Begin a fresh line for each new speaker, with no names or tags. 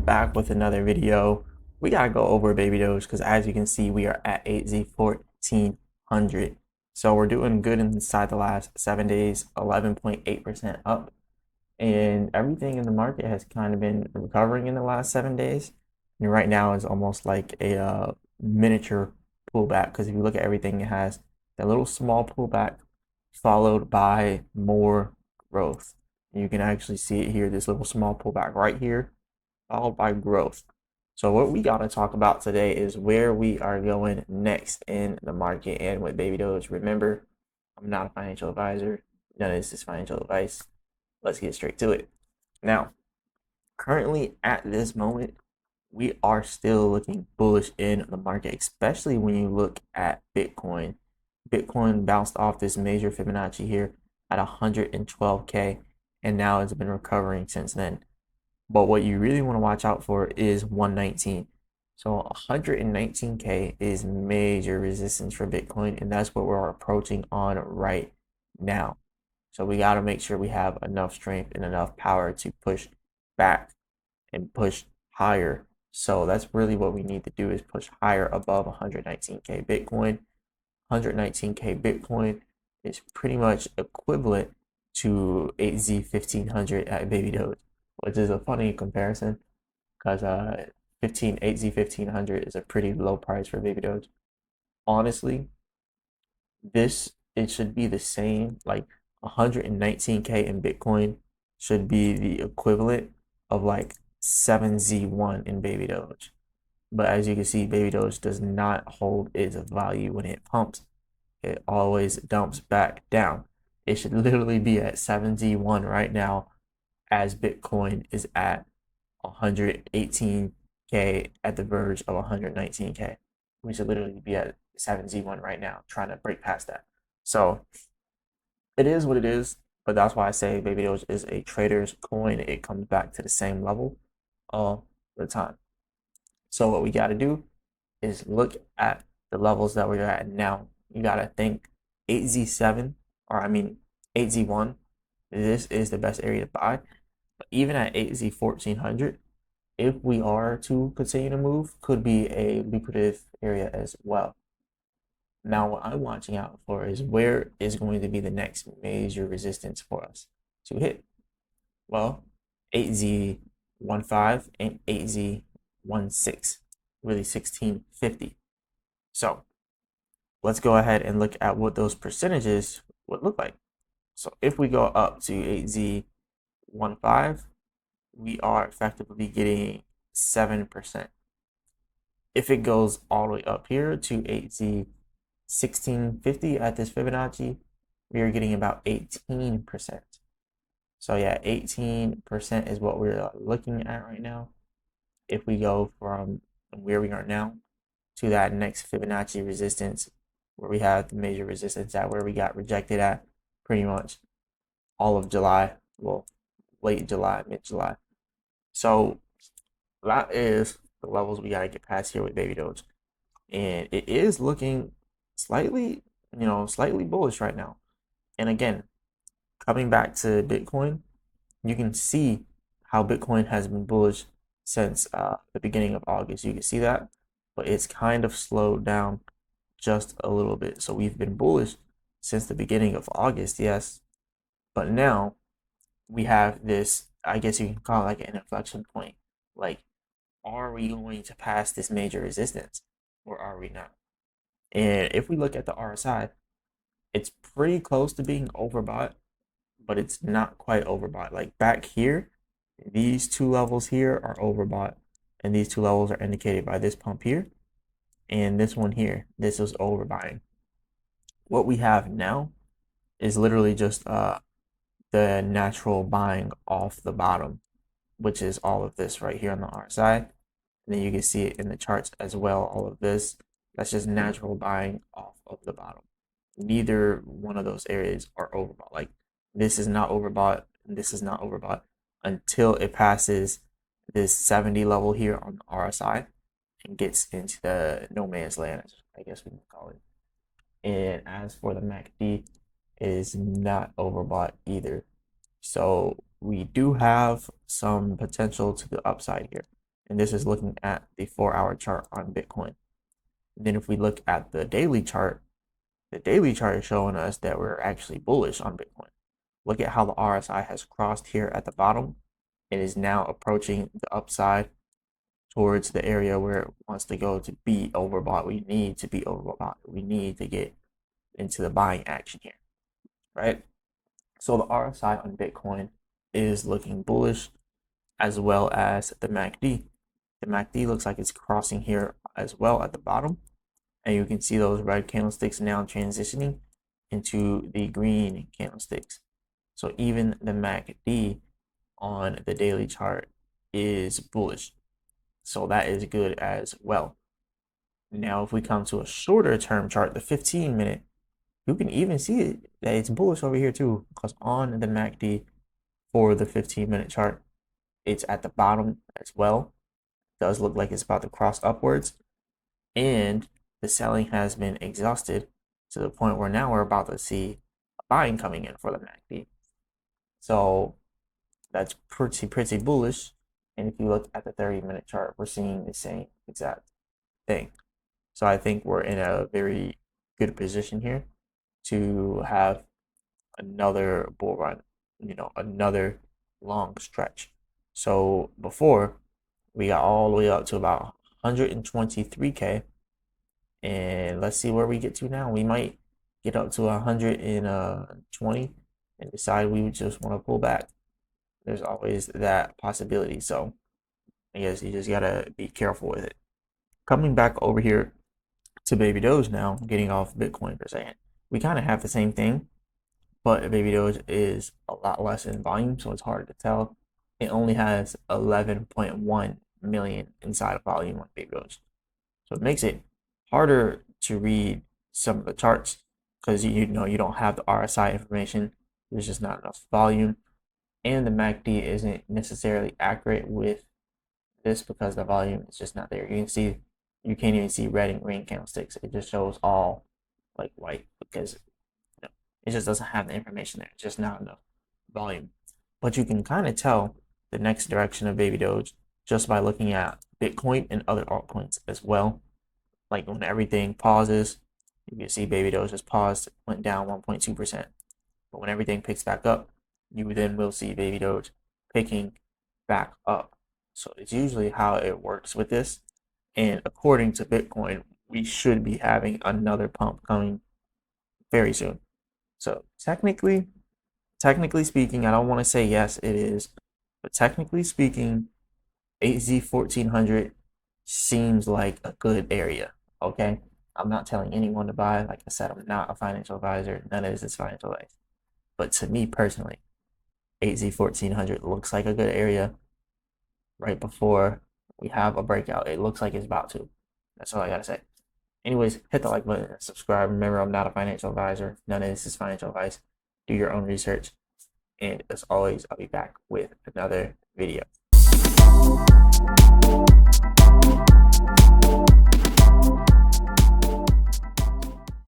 back with another video. We gotta go over baby doge because as you can see, we are at 8Z 1400. So we're doing good inside the last 7 days, 11.8% up. And everything in the market has kind of been recovering in the last 7 days. And right now is almost like a miniature pullback because if you look at everything, it has that little small pullback followed by more growth. And you can actually see it here, this little small pullback right here followed by growth. So what we got to talk about today is where we are going next in the market and with baby doge. Remember, I'm not a financial advisor. None of this is financial advice. Let's get straight to it. Now, currently at this moment, we are still looking bullish in the market, especially when you look at Bitcoin. Bitcoin bounced off this major Fibonacci here at 112K, and now it's been recovering since then. But what you really want to watch out for is 119. So 119K is major resistance for Bitcoin, and that's what we're approaching on right now. So we got to make sure we have enough strength and enough power to push back and push higher. So that's really what we need to do is push higher above 119K Bitcoin. 119K Bitcoin is pretty much equivalent to 8Z 1500 at Baby Doge, which is a funny comparison because 8Z 1500 is a pretty low price for Baby Doge. Honestly, it should be the same. Like 119K in Bitcoin should be the equivalent of like 7Z1 in Baby Doge. But as you can see, Baby Doge does not hold its value when it pumps. It always dumps back down. It should literally be at 7Z1 right now as Bitcoin is at 118K at the verge of 119K. We should literally be at 7Z1 right now, trying to break past that. So it is what it is, but that's why I say Baby Doge is a trader's coin. It comes back to the same level all the time. So what we got to do is look at the levels that we're at now. You got to think 8Z7, or I mean 8Z1. This is the best area to buy. But even at 8Z 1400, if we are to continue to move, could be a lucrative area as well. Now, what I'm watching out for is where is going to be the next major resistance for us to hit. Well, 8Z15 and 8Z16, really 1650. So let's go ahead and look at what those percentages would look like. So if we go up to 8Z15, we are effectively getting 7%. If it goes all the way up here to 8Z1650 at this Fibonacci, we are getting about 18%. So yeah, 18% is what we're looking at right now. If we go from where we are now to that next Fibonacci resistance, where we have the major resistance at where we got rejected at pretty much all of July, well, late July, mid-July. So that is the levels we got to get past here with Baby Doge. And it is looking slightly, slightly bullish right now. And again, coming back to Bitcoin, you can see how Bitcoin has been bullish since the beginning of August. You can see that, but it's kind of slowed down just a little bit. So we've been bullish since the beginning of August, yes, but now we have this, I guess you can call it like an inflection point. Like, are we going to pass this major resistance or are we not? And if we look at the RSI, it's pretty close to being overbought, but it's not quite overbought. Like back here, these two levels here are overbought, and these two levels are indicated by this pump here and this one here. This is overbuying. What we have now is literally just the natural buying off the bottom, which is all of this right here on the RSI. And then you can see it in the charts as well. All of this, that's just natural buying off of the bottom. Neither one of those areas are overbought. Like this is not overbought, and this is not overbought until it passes this 70 level here on the RSI and gets into the no man's land, I guess we can call it. And as for the MACD, it is not overbought either. So we do have some potential to the upside here. And this is looking at the 4-hour chart on Bitcoin. And then if we look at the daily chart is showing us that we're actually bullish on Bitcoin. Look at how the RSI has crossed here at the bottom. It is now approaching the upside towards the area where it wants to go to be overbought. We need to be overbought. We need to get into the buying action here, right? So the RSI on Bitcoin is looking bullish, as well as the MACD. The MACD looks like it's crossing here as well at the bottom. And you can see those red candlesticks now transitioning into the green candlesticks. So even the MACD on the daily chart is bullish. So that is good as well. Now, if we come to a shorter term chart, the 15-minute, you can even see it, that it's bullish over here too, because on the MACD for the 15-minute chart, it's at the bottom as well. It does look like it's about to cross upwards, and the selling has been exhausted to the point where now we're about to see a buying coming in for the MACD. So that's pretty bullish. And if you look at the 30-minute chart, we're seeing the same exact thing. So I think we're in a very good position here to have another bull run, another long stretch. So before, we got all the way up to about 123K. And let's see where we get to now. We might get up to 120 and decide we just want to pull back. There's always that possibility. So I guess you just gotta be careful with it. Coming back over here to Baby Doge now, getting off Bitcoin for a second. We kind of have the same thing, but Baby Doge is a lot less in volume, so it's hard to tell. It only has 11.1 million inside of volume on Baby Doge. So it makes it harder to read some of the charts because you don't have the RSI information. There's just not enough volume. And the MACD isn't necessarily accurate with this because the volume is just not there. You can't even see red and green candlesticks. It just shows all like white because it just doesn't have the information there. It's just not enough volume. But you can kind of tell the next direction of Baby Doge just by looking at Bitcoin and other altcoins as well. Like when everything pauses, you can see Baby Doge just paused, went down 1.2%. But when everything picks back up, you then will see Baby Doge picking back up. So it's usually how it works with this. And according to Bitcoin, we should be having another pump coming very soon. So technically speaking, I don't want to say yes, it is, but technically speaking, 8Z 1400 seems like a good area. Okay, I'm not telling anyone to buy. Like I said, I'm not a financial advisor. None of this is financial advice. But to me personally, 8Z 1400 looks like a good area right before we have a breakout. It looks like it's about to. That's all I gotta say. Anyways, hit the like button and subscribe. Remember, I'm not a financial advisor. None of this is financial advice. Do your own research. And as always, I'll be back with another video.